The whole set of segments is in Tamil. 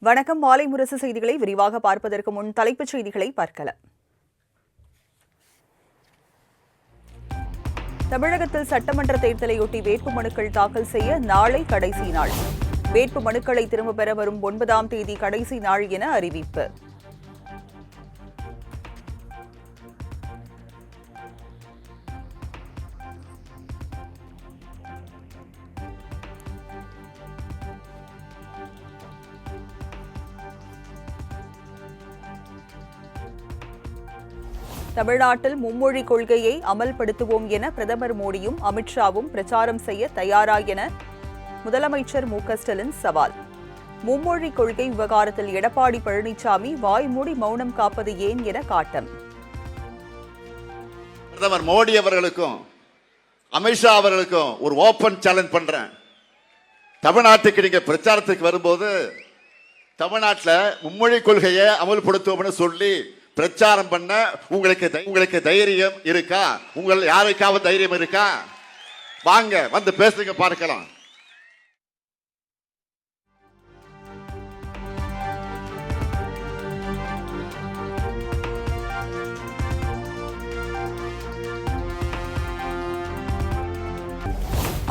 வணக்கம். மாலை முரசு செய்திகளை விரிவாக பார்ப்பதற்கு முன் தலைப்புச் செய்திகளை பார்க்கலாம். தமிழகத்தில் சட்டமன்ற தேர்தலையொட்டி வேட்புமனுக்கள் தாக்கல் செய்ய நாளை கடைசி நாள். வேட்புமனுக்களை திரும்பப் பெற வரும் 9ஆம் தேதி கடைசி நாள் என அறிவிப்பு. தமிழ்நாட்டில் மும்மொழி கொள்கையை அமல்படுத்துவோம் என பிரதமர் மோடியும் அமித்ஷாவும் பிரச்சாரம் செய்ய தயாரா என முதலமைச்சர் மு.க.ஸ்டாலின் சவால். மும்மொழி கொள்கை விவகாரத்தில் எடப்பாடி பழனிசாமி வாய்மூடி மௌனம் காப்பது ஏன் என காட்டம். பிரதமர் மோடி அவர்களுக்கும் அமித்ஷா அவர்களுக்கும் ஒரு ஓபன் சேலஞ்ச் பண்றேன். தமிழ்நாட்டுக்கு நீங்க பிரச்சாரத்துக்கு வரும்போது தமிழ்நாட்டில் மும்மொழி கொள்கையை அமல்படுத்துவோம்னு சொல்லி பிரச்சாரம் பண்ண உங்களுக்கு தைரியம் இருக்கா? உங்கள் யாருக்காவது தைரியம் இருக்கா? வாங்க வந்து பேசுங்க, பார்க்கலாம்.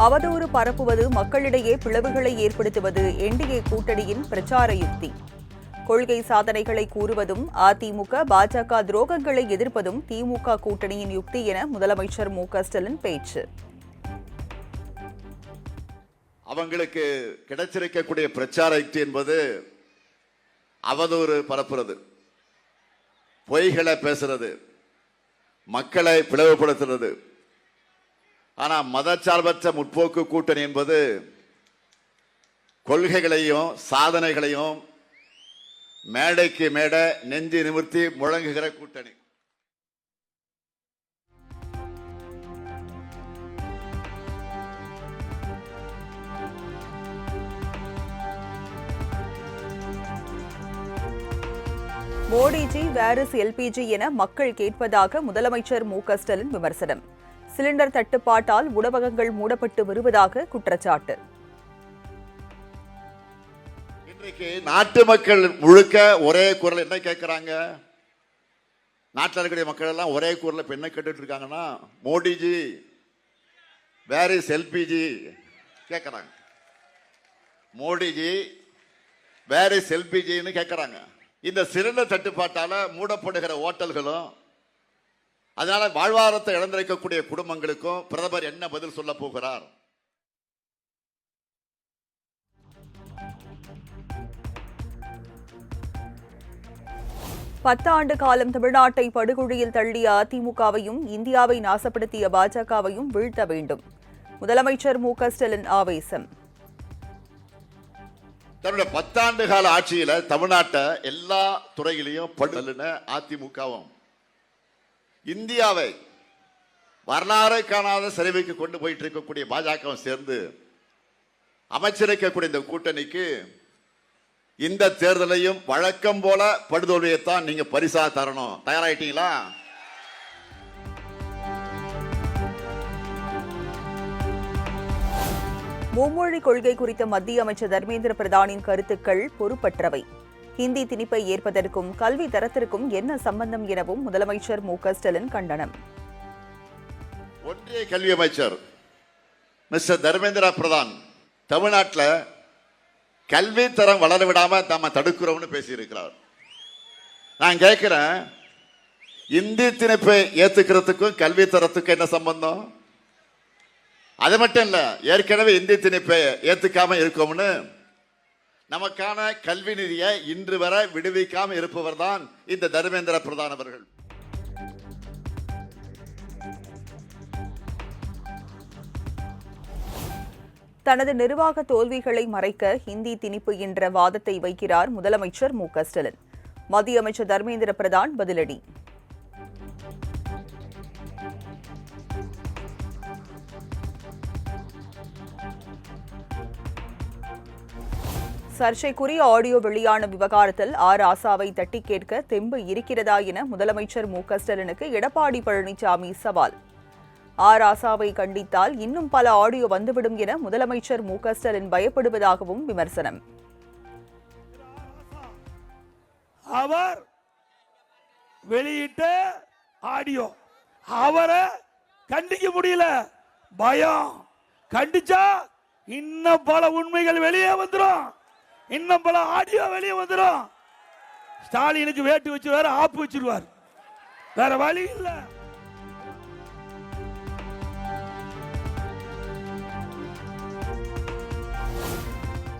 அவதூறு பரப்புவது மக்களிடையே பிளவுகளை ஏற்படுத்துவது என்டிஏ கூட்டணியின் பிரச்சார யுக்தி. கொள்கை சாதனைகளை கூறுவதும் அதிமுக பாஜக துரோகங்களை எதிர்ப்பதும் திமுக கூட்டணியின் யுக்தி என முதலமைச்சர் மு.க.ஸ்டாலின் பேச்சு. அவங்களுக்கு கிடைச்சிருக்கக்கூடிய பிரச்சார யுக்தி என்பது அவதூறு பரப்புறது, பொய்களை பேசுறது, மக்களை பிளவுபடுத்துறது. ஆனா மதச்சார்பற்ற முற்போக்கு கூட்டணி என்பது கொள்கைகளையும் சாதனைகளையும் மேடைக்கு மேடை நெஞ்சு நிமிர்த்தி முழங்குகிற கூட்டணி. மோடிஜி வேரிஸ் எல்பிஜி என மக்கள் கேட்பதாக முதலமைச்சர் மு.க.ஸ்டாலின் விமர்சனம். சிலிண்டர் தட்டுப்பாட்டால் உணவகங்கள் மூடப்பட்டு வருவதாக குற்றச்சாட்டு. இன்றைக்கு நாட்டு மக்கள் முழுக்க ஒரே குரல் என்ன கேட்கிறாங்க? நாட்டில் இருக்கக்கூடிய மக்கள் எல்லாம் ஒரே குரல் இப்ப என்ன கேட்டுட்டு இருக்காங்கன்னா, மோடிஜி வேர் இஸ் எல்பிஜி கேட்கறாங்க. மோடிஜி வேர் இஸ் எல்பிஜின்னு கேட்கறாங்க. இந்த சிலிண்டர் தட்டுப்பாட்டால மூடப்படுகிற ஓட்டல்களும் அதனால வாழ்வாதாரத்தை இழந்திருக்கக்கூடிய குடும்பங்களுக்கும் பிரதமர் என்ன பதில் சொல்ல போகிறார்? பத்தாண்டு காலம் தமிழ்நாட்டை படுகொழியில் தள்ளிய அதிமுகவையும் இந்தியாவை நாசப்படுத்திய பாஜகவையும் வீழ்த்த வேண்டும். முதலமைச்சர் மு.க.ஸ்டாலின் ஆவேசம். தன்னுடைய 10 ஆண்டு கால ஆட்சியில தமிழ்நாட்டை எல்லா துறையிலையும் படுகொலின அதிமுகவும் இந்தியாவை வரலாறு காணாத சரிவுக்கு கொண்டு போயிட்டு இருக்கக்கூடிய பாஜகவும் சேர்ந்து அமைச்சிருக்கக்கூடிய இந்த கூட்டணிக்கு இந்த தேர்தலையும் வழக்கம் போல படுதோல்வியைத்தான் நீங்க பரிசா தரணும். தயாராயிட்டீங்களா? மும்மொழி கொள்கை குறித்த மத்திய அமைச்சர் தர்மேந்திர பிரதானின் கருத்துக்கள் பொறுப்பற்றவை. ஹிந்தி திணிப்பை ஏற்பதற்கும் கல்வி தரத்திற்கும் என்ன சம்பந்தம் எனவும் முதலமைச்சர் மு.க.ஸ்டாலின் கண்டனம். ஒன்றிய கல்வி அமைச்சர் மிஸ்டர் தர்மேந்திர பிரதான் தமிழ்நாட்டில் கல்வி தரம் வளர விடாம நாம தடுக்கிறோம்னு பேசி இருக்கிறார். நான் கேட்கிறேன், இந்தி திணிப்பை ஏத்துக்கிறதுக்கும் கல்வி தரத்துக்கும் என்ன சம்பந்தம்? அது மட்டும் இல்ல, ஏற்கனவே இந்தி திணிப்பை ஏத்துக்காம இருக்கோம்னு நமக்கான கல்வி நிதியை இன்று வரை விடுவிக்காம இருப்பவர் தான் இந்த தர்மேந்திர பிரதான் அவர்கள். தனது நிர்வாக தோல்விகளை மறைக்க ஹிந்தி திணிப்பு என்ற வாதத்தை வைக்கிறார் முதலமைச்சர் மு.க.ஸ்டாலின். மத்திய அமைச்சர் தர்மேந்திர பிரதான் பதிலடி. சர்ச்சைக்குரிய ஆடியோ வெளியான விவகாரத்தில் ராசாவை தட்டி கேட்க தெம்பு இருக்கிறதா என முதலமைச்சர் மு.க.ஸ்டாலினுக்கு எடப்பாடி பழனிசாமி சவால். ராசாவை கண்டித்தால் இன்னும் பல ஆடியோ வந்துவிடும் என முதலமைச்சர் மு.க.ஸ்டாலின் பயப்படுவதாகவும் விமர்சனம். அவர் வெளியிட்ட ஆடியோ அவரை கண்டிக்க முடியல, பயம். கண்டிச்சா இன்னும் பல உண்மைகள் வெளியே வந்துடும், இன்னும் பல ஆடியோ வெளியே வந்துடும். ஸ்டாலினுக்கு வேட்டு வச்சிருவாரு, ஆப்பு வச்சிருவார், வேற வழி இல்ல.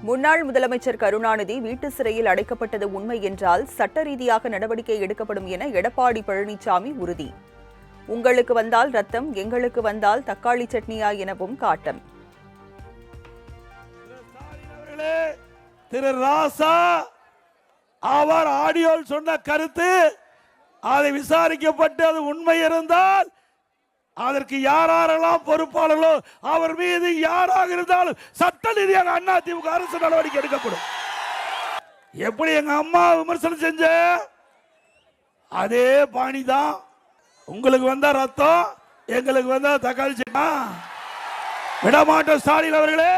முன்னாள் முதலமைச்சர் கருணாநிதி வீட்டு சிறையில் அடைக்கப்பட்டது உண்மை என்றால் சட்ட ரீதியாக நடவடிக்கை எடுக்கப்படும் என எடப்பாடி பழனிசாமி உறுதி. உங்களுக்கு வந்தால் ரத்தம், எங்களுக்கு வந்தால் தக்காளி சட்னியா எனவும் காட்டம். திரு ராசா அவர் ஆடியோ சொன்ன கருத்து அதை விசாரிக்கப்பட்டு அது உண்மை இருந்தால் அதற்கு யாரெல்லாம் பொறுப்பாளர்களோ அவர் மீது யாராக இருந்தாலும் சட்ட ரீதியாக அதிமுக அரசு நடவடிக்கை எடுக்கப்படும். எப்படி எங்க அம்மா விமர்சனம் செஞ்ச அதே பாணிதான். உங்களுக்கு வந்தா ரத்தம், எங்களுக்கு வந்தா தக்காளி சட்னி. விடமாட்டோம் ஸ்டாலின் அவர்களே.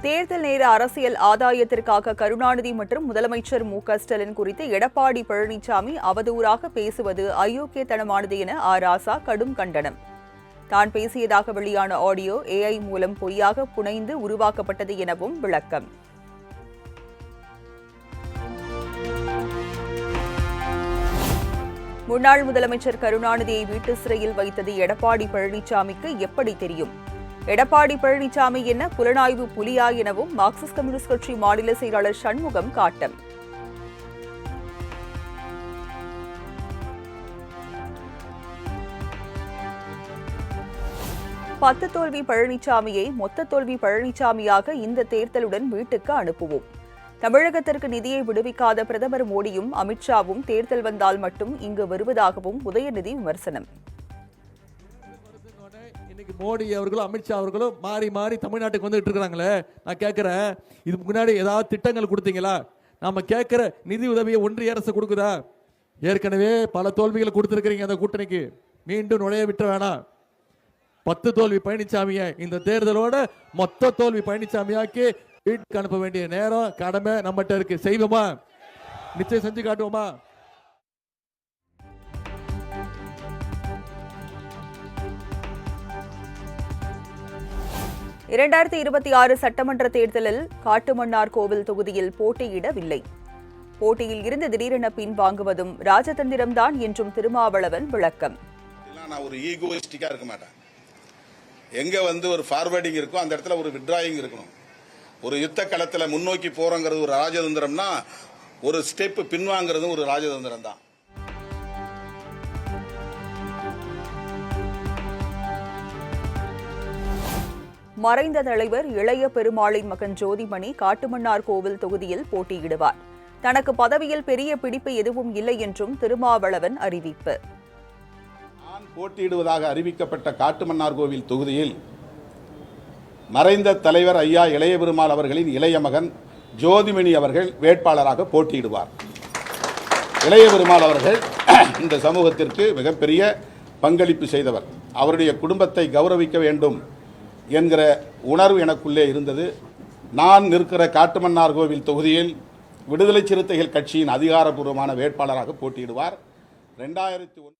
தேர்தல் நேர அரசியல் ஆதாயத்திற்காக கருணாநிதி மற்றும் முதலமைச்சர் மு.க.ஸ்டாலின் குறித்து எடப்பாடி பழனிசாமி அவதூறாக பேசுவது அயோக்கியத்தனமானது என ராசா கடும் கண்டனம். தான் பேசியதாக வெளியான ஆடியோ AI மூலம் பொய்யாக புனைந்து உருவாக்கப்பட்டது எனவும் விளக்கம். முன்னாள் முதலமைச்சர் கருணாநிதியை வீட்டு சிறையில் வைத்தது எடப்பாடி பழனிசாமிக்கு எப்படி தெரியும்? எடப்பாடி பழனிசாமி என்ன புலனாய்வு புலியா எனவும் மார்க்சிஸ்ட் கம்யூனிஸ்ட் கட்சி மாநில செயலாளர் சண்முகம் காட்டம். பத்து தோல்வி பழனிசாமியை மொத்த தோல்வி பழனிசாமியாக இந்த தேர்தலுடன் வீட்டுக்கு அனுப்புவோம். தமிழகத்திற்கு நிதியை விடுவிக்காத பிரதமர் மோடியும் அமித்ஷாவும் தேர்தல் வந்தால் மட்டும் இங்கு வருவதாகவும் உதயநிதி விமர்சனம். இன்னைக்கு மோடி அவர்களும் அமித்ஷா அவர்களும் மாறி மாறி தமிழ்நாட்டுக்கு வந்துட்டு இருக்காங்களே, நான் கேட்கிறேன், இதுக்கு முன்னாடி ஏதாவது திட்டங்கள் கொடுத்தீங்களா? நாம கேட்கிற நிதி உதவியை ஒன்றிய அரசு கொடுக்குதா? ஏற்கனவே பல தோல்விகளை கொடுத்திருக்கிறீங்க அந்த கூட்டணிக்கு, மீண்டும் நுழைய விட்டு வேணாம். 10 தோல்வி பழனிசாமியை இந்த தேர்தலோட மொத்த தோல்வி பழனிசாமியாக்கி வீட்டுக்கு அனுப்ப வேண்டிய நேரம் கடமை நம்மகிட்ட இருக்கு. செய்வோமா? நிச்சயம் செஞ்சு காட்டுவோமா? இரண்டாயிரத்தி 26 சட்டமன்ற தேர்தலில் காட்டுமன்னார் கோவில் தொகுதியில் போட்டியிடவில்லை. போட்டியில் இருந்து திடீரென பின்வாங்குவதும் ராஜதந்திரம்தான் என்றும் திருமாவளவன் விளக்கம். நான் ஒரு ஈகோயிஸ்டிக்கா இருக்க மாட்டேன். எங்க ஒரு ஃபார்வர்டிங் இருக்கும் அந்த இடத்துல ஒரு வித்ட்ராயிங் இருக்கணும். ஒரு யுத்த களத்துல முன்னோக்கி போறங்கிறது ஒரு ராஜதந்திரம்னா, ஒரு ஸ்டெப் பின்வாங்கிறதும் ஒரு ராஜதந்திரம் தான். மறைந்த தலைவர் இளைய பெருமாளின் மகன் ஜோதிமணி காட்டுமன்னார் கோவில் தொகுதியில் போட்டியிடுவார். தனக்கு பதவியில் பெரிய பிடிப்பு எதுவும் இல்லை என்றும் திருமாவளவன் அறிவிப்பு. நான் போட்டியிடுவதாக அறிவிக்கப்பட்ட காட்டுமன்னார் கோவில் தொகுதியில் மறைந்த தலைவர் ஐயா இளைய பெருமாள் அவர்களின் இளைய மகன் ஜோதிமணி அவர்கள் வேட்பாளராக போட்டியிடுவார். இளைய பெருமாள் அவர்கள் இந்த சமூகத்திற்கு மிகப்பெரிய பங்களிப்பு செய்தவர். அவருடைய குடும்பத்தை கௌரவிக்க வேண்டும் என்கிற உணர்வு எனக்குள்ளே இருந்தது. நான் நிற்கிற காட்டுமன்னார் கோவில் தொகுதியில் விடுதலை சிறுத்தைகள் கட்சியின் அதிகாரப்பூர்வமான வேட்பாளராக போட்டியிடுவார். 2001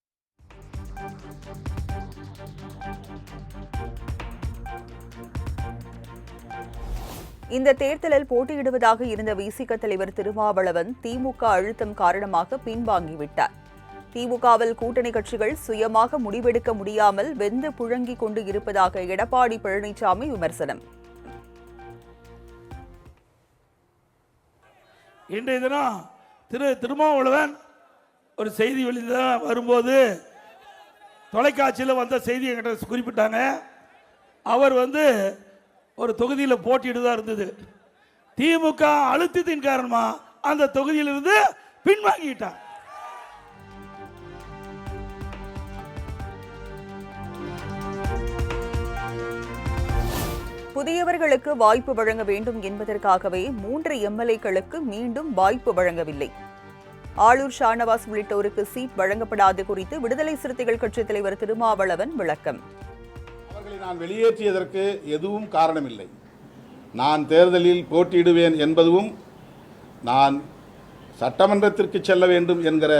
இந்த தேர்தலில் போட்டியிடுவதாக இருந்த விசிக தலைவர் திருமாவளவன் திமுக அழுத்தம் காரணமாக பின்வாங்கிவிட்டார். திமுகவில் கூட்டணி கட்சிகள் சுயமாக முடிவெடுக்க முடியாமல் வெந்து புழங்கிக் கொண்டு இருப்பதாக எடப்பாடி பழனிசாமி விமர்சனம். இன்றைய தினம் திருமாவளவன் ஒரு செய்தி வெளியில் வரும்போது தொலைக்காட்சியில் வந்த செய்தியை கிட்ட குறிப்பிட்டாங்க. அவர் ஒரு தொகுதியில் போட்டியிடுதா இருந்தது. திமுக அழுத்தத்தின் காரணமா அந்த தொகுதியிலிருந்து பின்வாங்கிட்டார். புதியவர்களுக்கு வாய்ப்பு வழங்க வேண்டும் என்பதற்காகவே 3 எம்எல்ஏக்களுக்கு மீண்டும் வாய்ப்பு வழங்கவில்லை. ஆளூர் ஷானவாஸ் உள்ளிட்டோருக்கு சீட் வழங்கப்படாது குறித்து விடுதலை சிறுத்தைகள் கட்சித் தலைவர் திருமாவளவன் விளக்கம். அவர்களை நான் வெளியேற்றியதற்கு எதுவும் காரணமில்லை. நான் தேர்தலில் போட்டியிடுவேன் என்பதும் நான் சட்டமன்றத்திற்கு செல்ல வேண்டும் என்கிற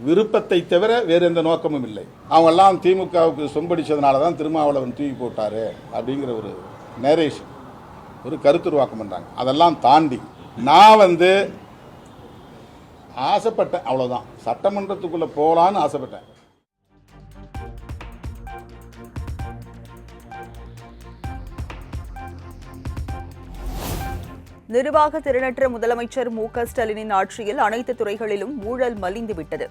விருப்பத்தை தவிர வேறு எந்த நோக்கமும் இல்லை. அவங்கெல்லாம் திமுகவுக்கு சொம்படிச்சதுனால தான் திருமாவளவன் தூக்கி போட்டாரு அப்படிங்கிற ஒரு நேரேஷன், ஒரு கருத்துருவாக்கம் பண்ணுறாங்க. அதெல்லாம் தாண்டி நான் ஆசைப்பட்டேன், அவ்வளோதான். சட்டமன்றத்துக்குள்ளே போகலான்னு ஆசைப்பட்டேன். நிர்வாக திறனற்ற முதலமைச்சர் மு.க.ஸ்டாலினின் ஆட்சியில் அனைத்து துறைகளிலும் ஊழல் மலிந்துவிட்டது.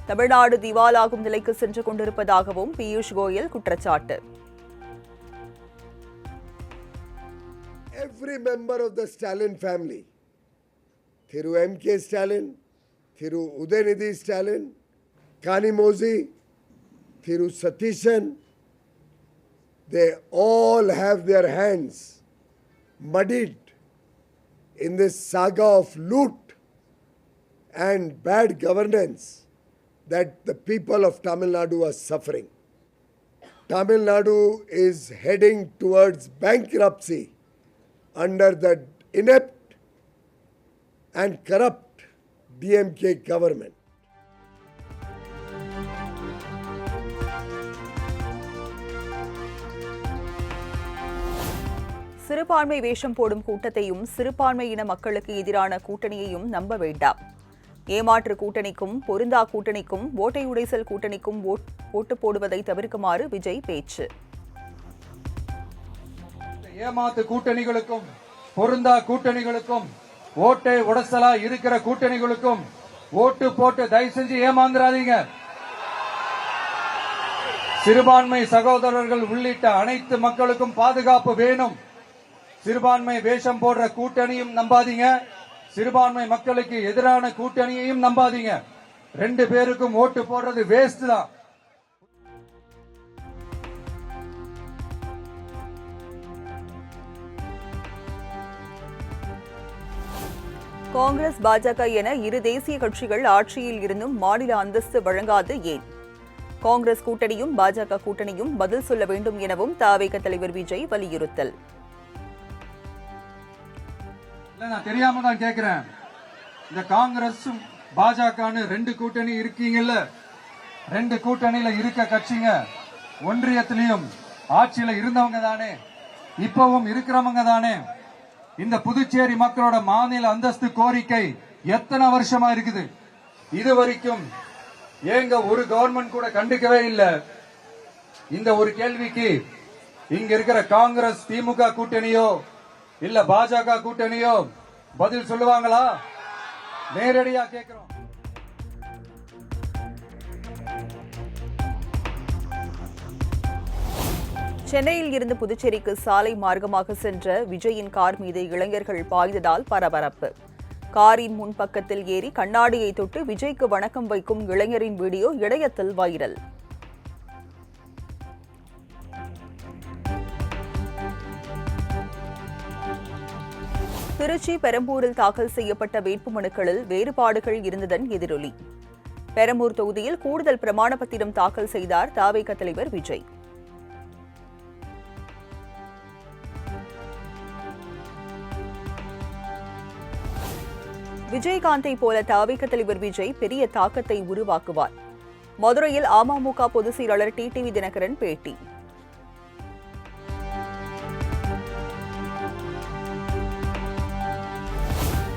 தமிழ்நாடு திவாலாகும் நிலைக்கு சென்று கொண்டிருப்பதாகவும் பியூஷ் கோயல் குற்றச்சாட்டு. Every member of the Stalin family, Thiru M.K. Stalin, Thiru Udayanidhi Stalin, Kanimozhi, Thiru Satishan, they all have their hands muddied in this saga of loot and bad governance that the people of Tamil Nadu are suffering. Tamil Nadu is heading towards bankruptcy under the inept and corrupt DMK government. சிறுபான்மை வேஷம் போடும் கூட்டத்தையும் சிறுபான்மையின மக்களுக்கு எதிரான கூட்டணியையும் நம்ப வேண்டாம். ஏமாற்று கூட்டணிக்கும் பொருந்தா கூட்டணிக்கும் ஓட்டை உடைசல் கூட்டணிக்கும் ஓட்டு போடுவதை தவிர்க்குமாறு விஜய் பேச்சு. ஏமாத்து கூட்டணிகளுக்கும் பொருந்தா கூட்டணிகளுக்கும் ஓட்டை உடைசலா இருக்கிற கூட்டணிகளுக்கும் ஓட்டு போட்டு தயவு செஞ்சு ஏமாந்துடாதீங்க. சிறுபான்மை சகோதரர்கள் உள்ளிட்ட அனைத்து மக்களுக்கும் பாதுகாப்பு வேணும். சிறுபான்மை வேஷம் போடுற கூட்டணியும் நம்பாதீங்க, சிறுபான்மை மக்களுக்கு எதிரான கூட்டணியையும் நம்பாதீங்க. ரெண்டு பேருக்கும் ஓட்டு போடுறது வேஸ்ட் தான். காங்கிரஸ் பாஜக என இரு தேசிய கட்சிகள் ஆட்சியில் இருந்தும் மாநில அந்தஸ்து வழங்காது ஏன்? காங்கிரஸ் கூட்டணியும் பாஜக கூட்டணியும் பதில் சொல்ல வேண்டும் எனவும் தவிக தலைவர் விஜய் வலியுறுத்தல். நான் தெரியாம தான் கேட்கிறேன். இந்த காங்கிரஸும் பாஜகன்னு ரெண்டு கூட்டணி இருக்கீங்கல்ல, ரெண்டு கூட்டணியில இருக்க கட்சிங்க ஒன்றியத்திலையும் ஆட்சியில இருந்தவங்க தானே, இப்பவும் இருக்கிறவங்க தானே. இந்த புதுச்சேரி மக்களோட மாநில அந்தஸ்து கோரிக்கை எத்தனை வருஷமா இருக்குது? இது வரைக்கும் ஏங்க ஒரு கவர்மெண்ட் கூட கண்டுக்கவே இல்லை. இந்த ஒரு கேள்விக்கு இங்க இருக்கிற காங்கிரஸ் திமுக கூட்டணியோ இல்ல பாஜக கூட்டணியோ பதில் சொல்லுவாங்களா? நேரடியா கேட்கிறோம். சென்னையில் இருந்து புதுச்சேரிக்கு சாலை மார்க்கமாக சென்ற விஜயின் கார் மீது இளைஞர்கள் பாய்ந்ததால் பரபரப்பு. காரின் முன்பக்கத்தில் ஏறி கண்ணாடியை தொட்டு விஜய்க்கு வணக்கம் வைக்கும் இளைஞரின் வீடியோ இணையத்தில் வைரல். திருச்சி பெரம்பூரில் தாக்கல் செய்யப்பட்ட வேட்புமனுக்களில் வேறுபாடுகள் இருந்ததன் எதிரொலி. பெரம்பூர் தொகுதியில் கூடுதல் பிரமாண பத்திரம் தாக்கல் செய்தார் தவிக தலைவர் விஜய். விஜயகாந்தை போல தவிக தலைவர் விஜய் பெரிய தாக்கத்தை உருவாக்குவார். மதுரையில் அமமுக பொதுச் செயலாளர் டிடிவி தினகரன் பேட்டி.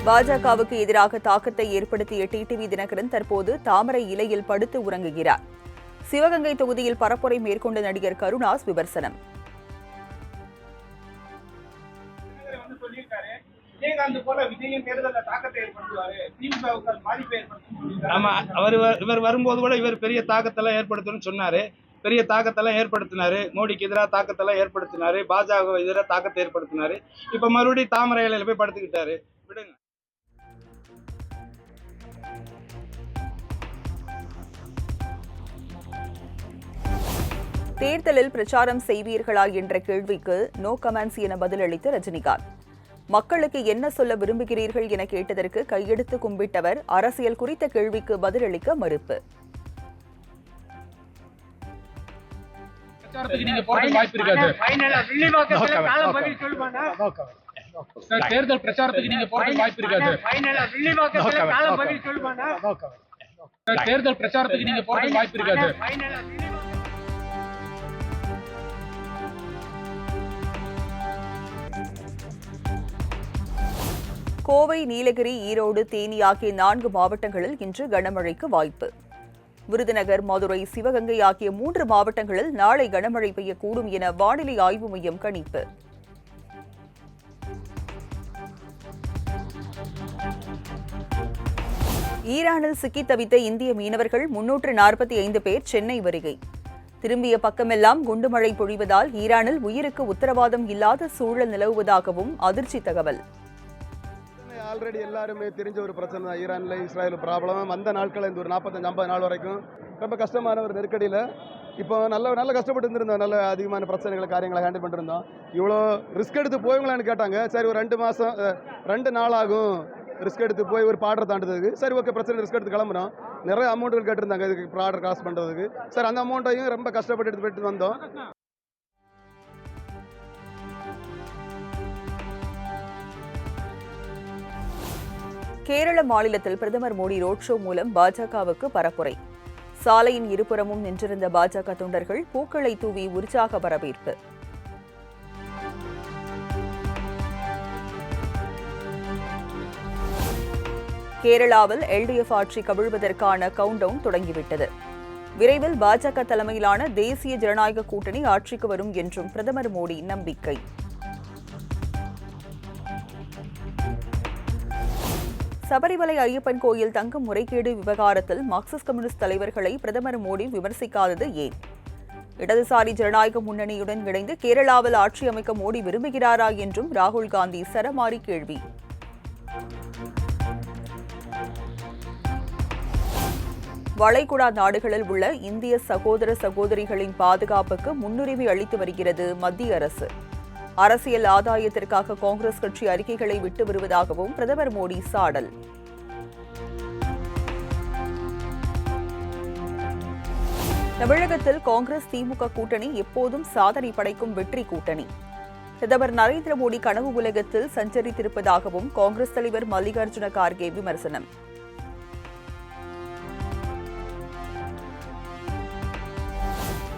பாஜகவுக்கு எதிராக தாக்கத்தை ஏற்படுத்திய டிடிவி தினகரன் தற்போது தாமரை இலையில் படுத்து உறங்குகிறார். சிவகங்கை தொகுதியில் பரப்புரை மேற்கொண்ட நடிகர் கருணாஸ் விமர்சனம். இவர் வரும்போது கூட இவர் பெரிய தாக்கத்தெல்லாம் ஏற்படுத்தணும்னு சொன்னாரு. பெரிய தாக்கத்தெல்லாம் ஏற்படுத்தினாரு. மோடிக்கு எதிராக தாக்கத்தெல்லாம் ஏற்படுத்தினாரு. பாஜக எதிராக தாக்கத்தை ஏற்படுத்தினாரு. இப்ப மறுபடியும் தாமரை இலையில போய் படுத்துக்கிட்டாரு. விடுங்க. தேர்தலில் பிரச்சாரம் செய்வீர்களா என்ற கேள்விக்கு நோ கமெண்ட்ஸ் என பதிலளித்த ரஜினிகாந்த். மக்களுக்கு என்ன சொல்ல விரும்புகிறீர்கள் என கேட்டதற்கு கையெடுத்து கும்பிட்டவர் அரசியல் குறித்த கேள்விக்கு பதிலளிக்க மறுப்பு. தேர்தல் பிரச்சாரத்துக்கு நீங்க போறது வாய்ப்பு இருக்காது. தேர்தல் பிரச்சாரத்துக்கு நீங்க போறது வாய்ப்பு இருக்காது. கோவை, நீலகிரி, ஈரோடு, தேனி ஆகிய 4 மாவட்டங்களில் இன்று கனமழைக்கு வாய்ப்பு. விருதுநகர், மதுரை, சிவகங்கை ஆகிய 3 மாவட்டங்களில் நாளை கனமழை பெய்யக்கூடும் என வானிலை ஆய்வு மையம் கணிப்பு. ஈரானில் சிக்கித் தவித்த இந்திய மீனவர்கள் 345 பேர் சென்னை வருகை. திரும்பிய பக்கமெல்லாம் குண்டுமழை பொழிவதால் ஈரானில் உயிருக்கு உத்தரவாதம் இல்லாத சூழல் நிலவுவதாகவும் அதிர்ச்சி தகவல். ஆல்ரெடி எல்லாருமே தெரிஞ்ச ஒரு பிரச்சனை தான் ஈரானில் இஸ்ராயல் ப்ராப்ளம். வந்த நாட்கள் இந்த ஒரு 45-50 நாள் வரைக்கும் ரொம்ப கஷ்டமான ஒரு நெருக்கடியில் இப்போ நல்ல கஷ்டப்பட்டு இருந்திருந்தோம். நல்ல அதிகமான பிரச்சனைகளை காரியங்களை ஹேண்டில் பண்ணிருந்தோம். இவ்வளோ ரிஸ்க் எடுத்து போய்ங்களான்னு கேட்டாங்க. சரி, ஒரு 2 மாதம் 2 நாள் ஆகும் ரிஸ்க் எடுத்து போய் ஒரு பார்டர் தாண்டதுக்கு. சரி, ஓகே, பிரச்சனை ரிஸ்க் எடுத்து கிளம்புறோம். நிறைய அமௌண்ட்டுகள் கேட்டிருந்தாங்க இதுக்கு பார்டர் கிராஸ் பண்ணுறதுக்கு. சார், அந்த அமௌண்ட்டையும் ரொம்ப கஷ்டப்பட்டு எடுத்து போயிட்டு வந்தோம். கேரள மாநிலத்தில் பிரதமர் மோடி ரோட் ஷோ மூலம் பாஜகவுக்கு பரப்புரை. சாலையின் இருபுறமும் நின்றிருந்த பாஜக தொண்டர்கள் பூக்களை தூவி உற்சாக வரவேற்பு. கேரளாவில் எல்டிஎஃப் ஆட்சி கவிழ்வதற்கான கவுண்டவுன் தொடங்கிவிட்டது. விரைவில் பாஜக தலைமையிலான தேசிய ஜனநாயக கூட்டணி ஆட்சிக்கு வரும் என்றும் பிரதமர் மோடி நம்பிக்கை. சபரிமலை ஐயப்பன் கோயில் தங்க முறைகேடு விவகாரத்தில் மார்க்சிஸ்ட் கம்யூனிஸ்ட் தலைவர்களை பிரதமர் மோடி விமர்சிக்காதது ஏன்? இடதுசாரி ஜனநாயக முன்னணியுடன் இணைந்து கேரளாவில் ஆட்சி அமைக்க மோடி விரும்புகிறாரா என்றும் ராகுல் காந்தி சரமாரி கேள்வி. வளைகுடா நாடுகளில் உள்ள இந்திய சகோதர சகோதரிகளின் பாதுகாப்புக்கு முன்னுரிமை அளித்து வருகிறது மத்திய அரசு. அரசியல் ஆதாயத்திற்காக காங்கிரஸ் கட்சி அறிக்கைகளை விட்டு வருவதாகவும் பிரதமர் மோடி சாடல். தமிழகத்தில் காங்கிரஸ் திமுக கூட்டணி எப்போதும் சாதனை படைக்கும் வெற்றி கூட்டணி. பிரதமர் நரேந்திர மோடி கனவு உலகத்தில் சஞ்சரித்திருப்பதாகவும் காங்கிரஸ் தலைவர் மல்லிகார்ஜுன கார்கே விமர்சனம்.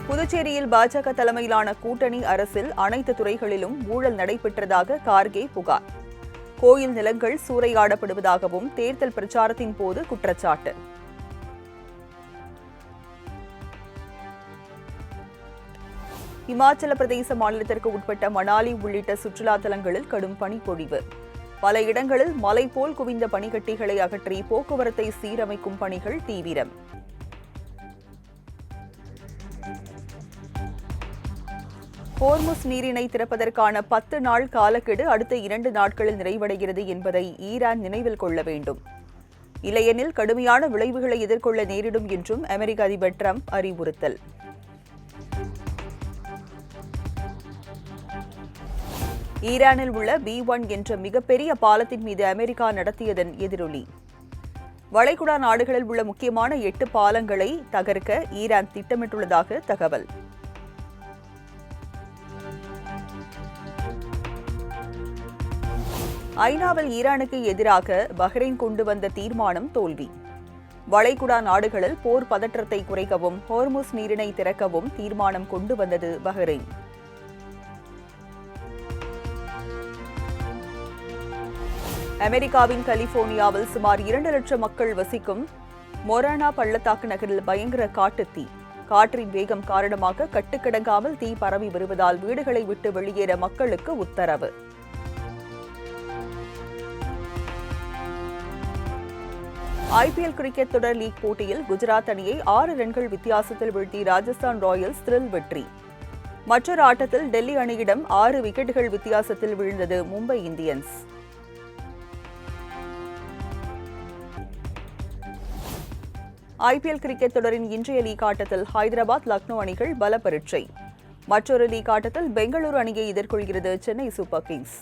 புதுச்சேரியில் பாஜக தலைமையிலான கூட்டணி அரசில் அனைத்து துறைகளிலும் ஊழல் நடைபெற்றதாக கார்கே புகார். கோயில் நிலங்கள் சூறையாடப்படுவதாகவும் தேர்தல் பிரச்சாரத்தின் போது குற்றச்சாட்டு. இமாச்சல பிரதேச மாநிலத்திற்கு உட்பட்ட மணாலி உள்ளிட்ட சுற்றுலா தலங்களில் கடும் பனிப்பொழிவு. பல இடங்களில் மலை போல் குவிந்த பனிக்கட்டிகளை அகற்றி போக்குவரத்தை சீரமைக்கும் பணிகள் தீவிரம். ஹோர்முஸ் நீரிணை திறப்பதற்கான 10 நாள் காலக்கெடு அடுத்த 2 நாட்களில் நிறைவடைகிறது என்பதை ஈரான் நினைவில் கொள்ள வேண்டும். இல்லையெனில் கடுமையான விளைவுகளை எதிர்கொள்ள நேரிடும் என்றும் அமெரிக்க அதிபர் டிரம்ப் அறிவுறுத்தல். ஈரானில் உள்ள B1 என்ற மிகப்பெரிய பாலத்தின் மீது அமெரிக்கா நடத்தியதன் எதிரொலி. வளைகுடா நாடுகளில் உள்ள முக்கியமான 8 பாலங்களை தகர்க்க ஈரான் திட்டமிட்டுள்ளதாக தகவல். ஐநாவில் ஈரானுக்கு எதிராக பஹ்ரைன் கொண்டு வந்த தீர்மானம் தோல்வி. வளைகுடா நாடுகளில் போர் பதற்றத்தை குறைக்கவும் ஹோர்முஸ் நீரிணை திறக்கவும் தீர்மானம் கொண்டு வந்தது பஹ்ரைன். அமெரிக்காவின் கலிபோர்னியாவில் சுமார் 2 லட்சம் மக்கள் வசிக்கும் மொரானா பள்ளத்தாக்கு நகரில் பயங்கர காட்டுத்தீ. காற்றின் வேகம் காரணமாக கட்டுக்கடங்காமல் தீ பரவி வருவதால் வீடுகளை விட்டு வெளியேற மக்களுக்கு உத்தரவு. ஐபிஎல் கிரிக்கெட் தொடர் லீக் போட்டியில் குஜராத் அணியை 6 ரன்கள் வித்தியாசத்தில் வீழ்த்தி ராஜஸ்தான் ராயல்ஸ் த்ரில் வெற்றி. மற்றொரு ஆட்டத்தில் டெல்லி அணியிடம் 6 விக்கெட்டுகள் வித்தியாசத்தில் வீழ்ந்தது மும்பை இந்தியன்ஸ். ஐபிஎல் கிரிக்கெட் தொடரின் இன்றைய லீக் ஆட்டத்தில் ஹைதராபாத், லக்னோ அணிகள் பல பரீட்சை. மற்றொரு லீக் ஆட்டத்தில் பெங்களூரு அணியை எதிர்கொள்கிறது சென்னை சூப்பர் கிங்ஸ்.